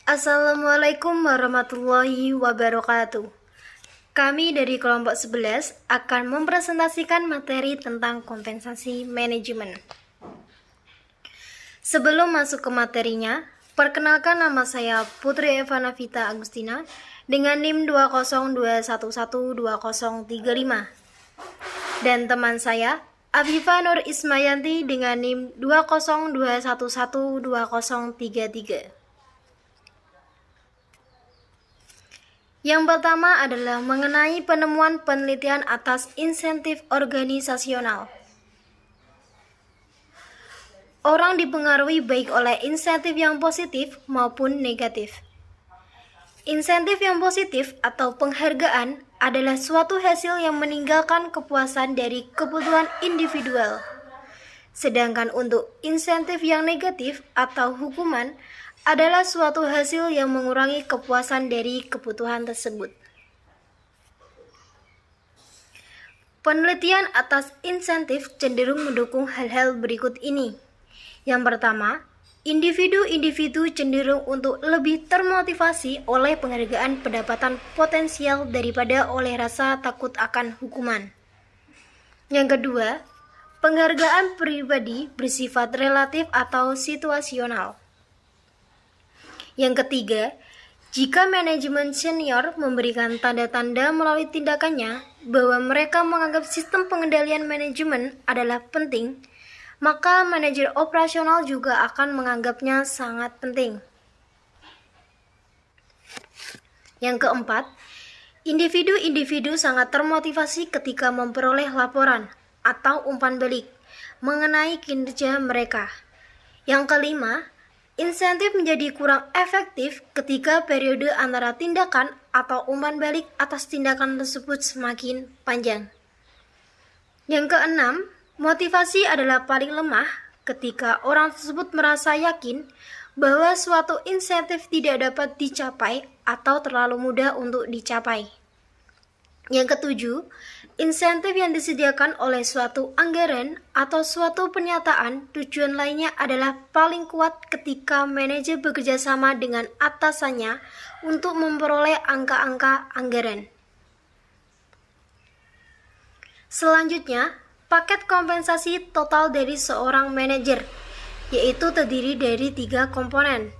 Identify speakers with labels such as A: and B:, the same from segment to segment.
A: Assalamualaikum warahmatullahi wabarakatuh. Kami dari kelompok 11 akan mempresentasikan materi tentang kompensasi manajemen. Sebelum masuk ke materinya, perkenalkan nama saya Putri Eva Navita Agustina dengan NIM 202112035 dan teman saya Afifa Nur Ismayanti dengan NIM 202112033. Yang pertama adalah mengenai penemuan penelitian atas insentif organisasional. Orang dipengaruhi baik oleh insentif yang positif maupun negatif. Insentif yang positif atau penghargaan adalah suatu hasil yang meninggalkan kepuasan dari kebutuhan individual. Sedangkan untuk insentif yang negatif atau hukuman adalah suatu hasil yang mengurangi kepuasan dari kebutuhan tersebut. Penelitian atas insentif cenderung mendukung hal-hal berikut ini. Yang pertama, individu-individu cenderung untuk lebih termotivasi oleh penghargaan pendapatan potensial daripada oleh rasa takut akan hukuman. Yang kedua, penghargaan pribadi bersifat relatif atau situasional. Yang ketiga, jika manajemen senior memberikan tanda-tanda melalui tindakannya bahwa mereka menganggap sistem pengendalian manajemen adalah penting, maka manajer operasional juga akan menganggapnya sangat penting. Yang keempat, individu-individu sangat termotivasi ketika memperoleh laporan atau umpan balik mengenai kinerja mereka. Yang kelima, insentif menjadi kurang efektif ketika periode antara tindakan atau umpan balik atas tindakan tersebut semakin panjang. Yang keenam, motivasi adalah paling lemah ketika orang tersebut merasa yakin bahwa suatu insentif tidak dapat dicapai atau terlalu mudah untuk dicapai. Yang ketujuh, insentif yang disediakan oleh suatu anggaran atau suatu pernyataan tujuan lainnya adalah paling kuat ketika manajer bekerja sama dengan atasannya untuk memperoleh angka-angka anggaran. Selanjutnya, paket kompensasi total dari seorang manajer, yaitu terdiri dari 3 komponen.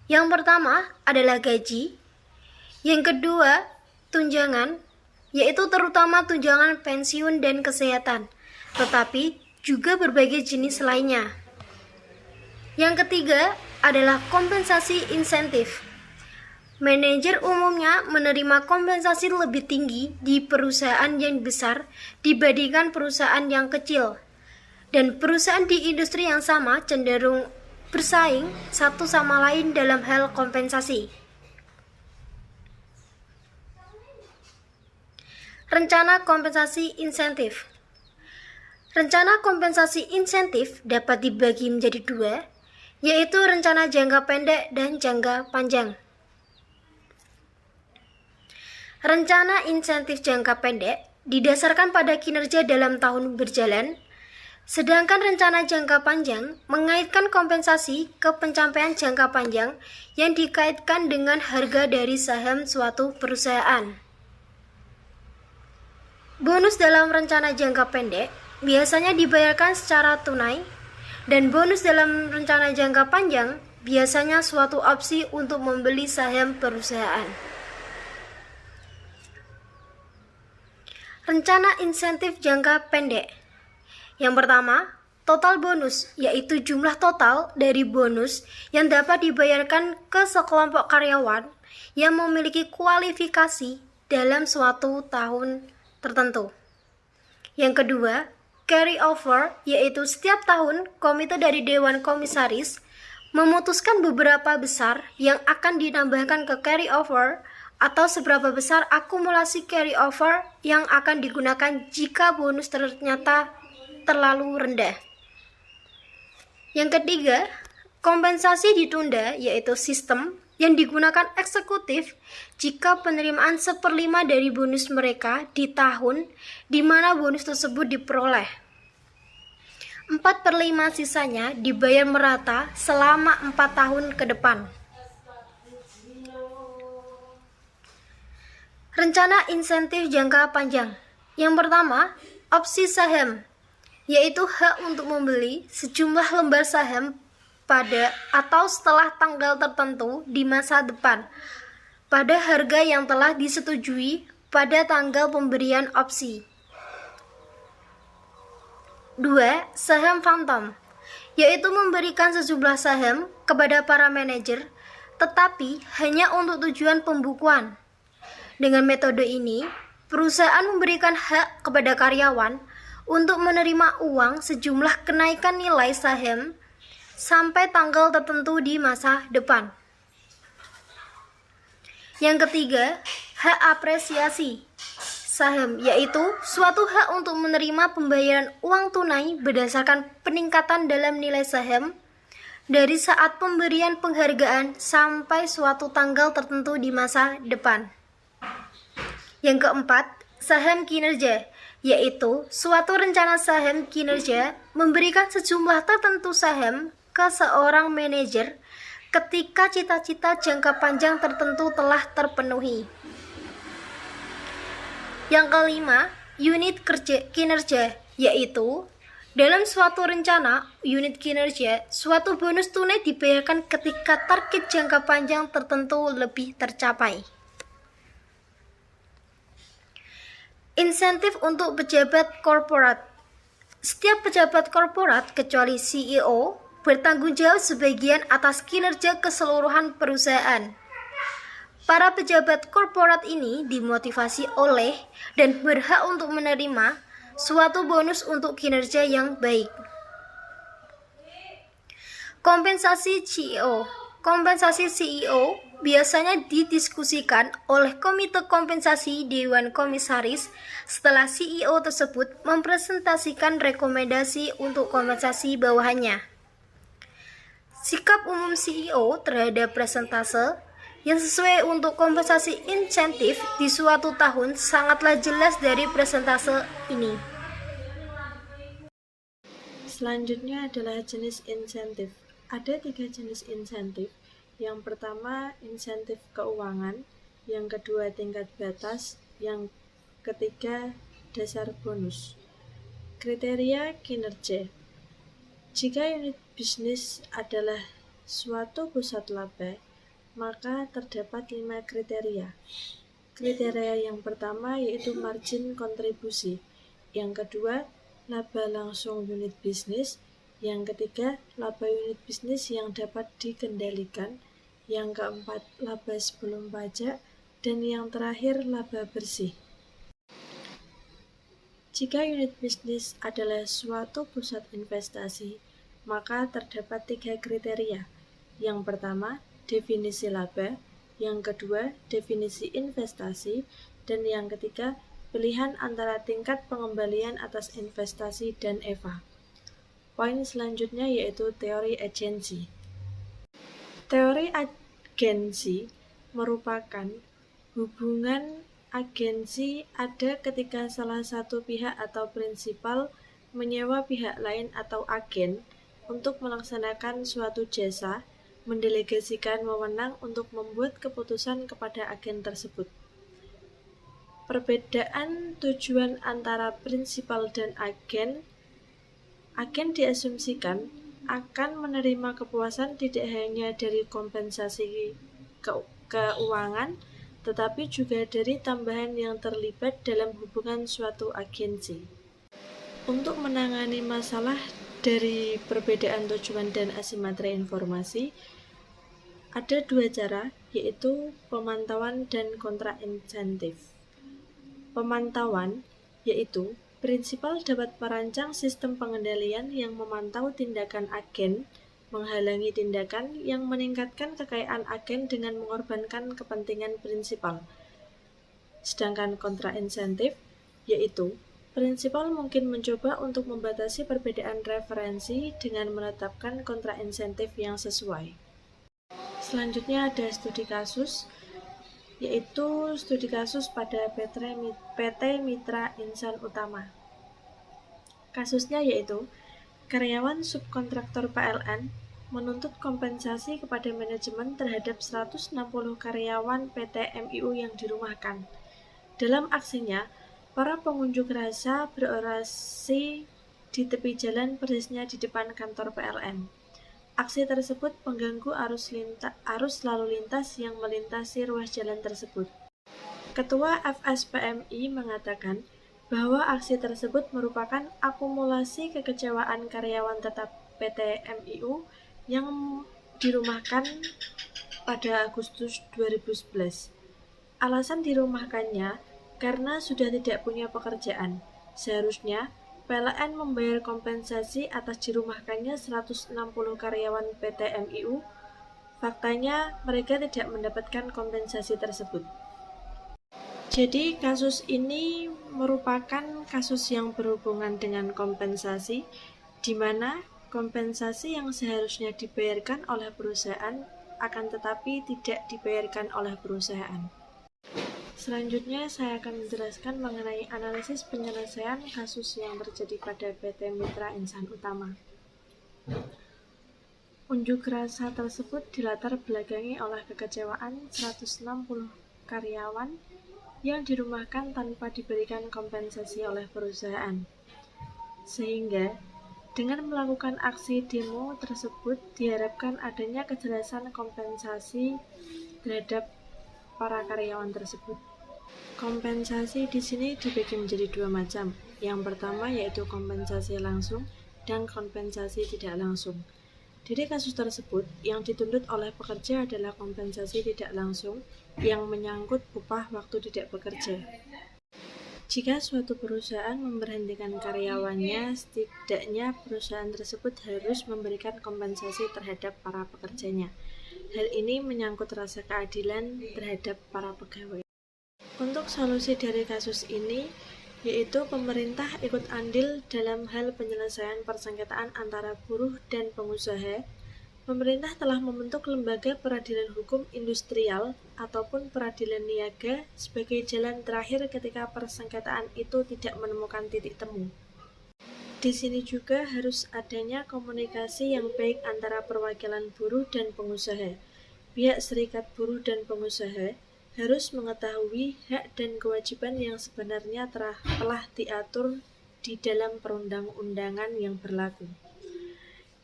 A: Yang pertama adalah gaji, yang kedua tunjangan, yaitu terutama tunjangan pensiun dan kesehatan, tetapi juga berbagai jenis lainnya. Yang ketiga adalah kompensasi insentif. Manajer umumnya menerima kompensasi lebih tinggi di perusahaan yang besar dibandingkan perusahaan yang kecil, dan perusahaan di industri yang sama cenderung bersaing satu sama lain dalam hal kompensasi. Rencana kompensasi insentif. Rencana kompensasi insentif dapat dibagi menjadi 2, yaitu rencana jangka pendek dan jangka panjang. Rencana insentif jangka pendek didasarkan pada kinerja dalam tahun berjalan, sedangkan rencana jangka panjang mengaitkan kompensasi ke pencapaian jangka panjang yang dikaitkan dengan harga dari saham suatu perusahaan. Bonus dalam rencana jangka pendek biasanya dibayarkan secara tunai, dan bonus dalam rencana jangka panjang biasanya suatu opsi untuk membeli saham perusahaan. Rencana insentif jangka pendek. Yang pertama, total bonus, yaitu jumlah total dari bonus yang dapat dibayarkan ke sekelompok karyawan yang memiliki kualifikasi dalam suatu tahun tertentu. Yang kedua, carry over, yaitu setiap tahun komite dari Dewan Komisaris memutuskan beberapa besar yang akan ditambahkan ke carry over atau seberapa besar akumulasi carry over yang akan digunakan jika bonus ternyata terlalu rendah. Yang ketiga, kompensasi ditunda, yaitu sistem yang digunakan eksekutif jika penerimaan 1/5 dari bonus mereka di tahun di mana bonus tersebut diperoleh. 4/5 sisanya dibayar merata selama 4 tahun ke depan. Rencana insentif jangka panjang. Yang pertama, opsi saham, yaitu hak untuk membeli sejumlah lembar saham pada atau setelah tanggal tertentu di masa depan pada harga yang telah disetujui pada tanggal pemberian opsi. 2. Saham phantom, yaitu memberikan sejumlah saham kepada para manajer tetapi hanya untuk tujuan pembukuan. Dengan metode ini, perusahaan memberikan hak kepada karyawan untuk menerima uang sejumlah kenaikan nilai saham sampai tanggal tertentu di masa depan. Yang ketiga, hak apresiasi saham, yaitu suatu hak untuk menerima pembayaran uang tunai berdasarkan peningkatan dalam nilai saham dari saat pemberian penghargaan sampai suatu tanggal tertentu di masa depan. Yang keempat, saham kinerja, yaitu suatu rencana saham kinerja memberikan sejumlah tertentu saham ke seorang manajer ketika cita-cita jangka panjang tertentu telah terpenuhi. Yang kelima, unit kinerja, yaitu dalam suatu rencana unit kinerja, suatu bonus tunai dibayarkan ketika target jangka panjang tertentu lebih tercapai. Insentif untuk pejabat korporat. Setiap pejabat korporat kecuali CEO bertanggung jawab sebagian atas kinerja keseluruhan perusahaan. Para pejabat korporat ini dimotivasi oleh dan berhak untuk menerima suatu bonus untuk kinerja yang baik. Kompensasi CEO. Kompensasi CEO biasanya didiskusikan oleh Komite Kompensasi Dewan Komisaris setelah CEO tersebut mempresentasikan rekomendasi untuk kompensasi bawahannya. Sikap umum CEO terhadap persentase yang sesuai untuk kompensasi insentif di suatu tahun sangatlah jelas dari persentase ini.
B: Selanjutnya adalah jenis insentif. Ada 3 jenis insentif. Yang pertama, insentif keuangan. Yang kedua, tingkat batas. Yang ketiga, dasar bonus. Kriteria kinerja. Jika unit bisnis adalah suatu pusat laba, maka terdapat 5 kriteria. Kriteria yang pertama yaitu margin kontribusi. Yang kedua, laba langsung unit bisnis. Yang ketiga, laba unit bisnis yang dapat dikendalikan. Yang keempat, laba sebelum pajak. Dan yang terakhir, laba bersih. Jika unit bisnis adalah suatu pusat investasi, maka terdapat 3 kriteria. Yang pertama, definisi laba. Yang kedua, definisi investasi. Dan yang ketiga, pilihan antara tingkat pengembalian atas investasi dan EVA. Poin selanjutnya yaitu teori agensi. Teori agensi merupakan hubungan agensi ada ketika salah satu pihak atau prinsipal menyewa pihak lain atau agen untuk melaksanakan suatu jasa, mendelegasikan wewenang untuk membuat keputusan kepada agen tersebut. Perbedaan tujuan antara prinsipal dan agen diasumsikan akan menerima kepuasan tidak hanya dari kompensasi keuangan, tetapi juga dari tambahan yang terlibat dalam hubungan suatu agensi. Untuk menangani masalah dari perbedaan tujuan dan asimetri informasi, ada 2 cara, yaitu pemantauan dan kontra-insentif. Pemantauan, yaitu prinsipal dapat merancang sistem pengendalian yang memantau tindakan agen, menghalangi tindakan yang meningkatkan kekayaan agen dengan mengorbankan kepentingan prinsipal. Sedangkan kontra-insentif, yaitu prinsipal mungkin mencoba untuk membatasi perbedaan referensi dengan menetapkan kontra-insentif yang sesuai. Selanjutnya ada studi kasus, yaitu studi kasus pada PT Mitra Insan Utama. Kasusnya yaitu karyawan subkontraktor PLN menuntut kompensasi kepada manajemen terhadap 160 karyawan PT MIU yang dirumahkan. Dalam aksinya, para pengunjuk rasa berorasi di tepi jalan persisnya di depan kantor PLN. Aksi tersebut mengganggu arus lalu lintas yang melintasi ruas jalan tersebut. Ketua FSPMI mengatakan bahwa aksi tersebut merupakan akumulasi kekecewaan karyawan tetap PT MIU yang dirumahkan pada Agustus 2011. Alasan dirumahkannya karena sudah tidak punya pekerjaan. Seharusnya PLN membayar kompensasi atas dirumahkannya 160 karyawan PT MIU. Faktanya mereka tidak mendapatkan kompensasi tersebut. Jadi kasus ini merupakan kasus yang berhubungan dengan kompensasi, di mana kompensasi yang seharusnya dibayarkan oleh perusahaan akan tetapi tidak dibayarkan oleh perusahaan. Selanjutnya saya akan menjelaskan mengenai analisis penyelesaian kasus yang terjadi pada PT Mitra Insan Utama. Unjuk rasa tersebut dilatar belakangi oleh kekecewaan 160 karyawan yang dirumahkan tanpa diberikan kompensasi oleh perusahaan. Sehingga dengan melakukan aksi demo tersebut diharapkan adanya kejelasan kompensasi terhadap para karyawan tersebut. Kompensasi di sini dibagi menjadi dua macam. Yang pertama yaitu kompensasi langsung dan kompensasi tidak langsung. Dari kasus tersebut, yang dituntut oleh pekerja adalah kompensasi tidak langsung yang menyangkut upah waktu tidak bekerja. Jika suatu perusahaan memberhentikan karyawannya, setidaknya perusahaan tersebut harus memberikan kompensasi terhadap para pekerjanya. Hal ini menyangkut rasa keadilan terhadap para pegawai. Untuk solusi dari kasus ini, yaitu pemerintah ikut andil dalam hal penyelesaian persengketaan antara buruh dan pengusaha. Pemerintah telah membentuk lembaga peradilan hukum industrial ataupun peradilan niaga sebagai jalan terakhir ketika persengketaan itu tidak menemukan titik temu. Di sini juga harus adanya komunikasi yang baik antara perwakilan buruh dan pengusaha. Pihak serikat buruh dan pengusaha harus mengetahui hak dan kewajiban yang sebenarnya telah diatur di dalam perundang-undangan yang berlaku,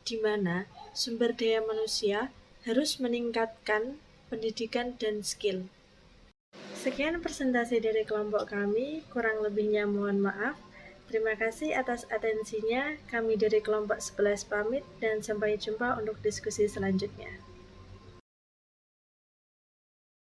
B: di mana sumber daya manusia harus meningkatkan pendidikan dan skill. Sekian presentasi dari kelompok kami, kurang lebihnya mohon maaf. Terima kasih atas atensinya. Kami dari kelompok 11 pamit dan sampai jumpa untuk diskusi selanjutnya.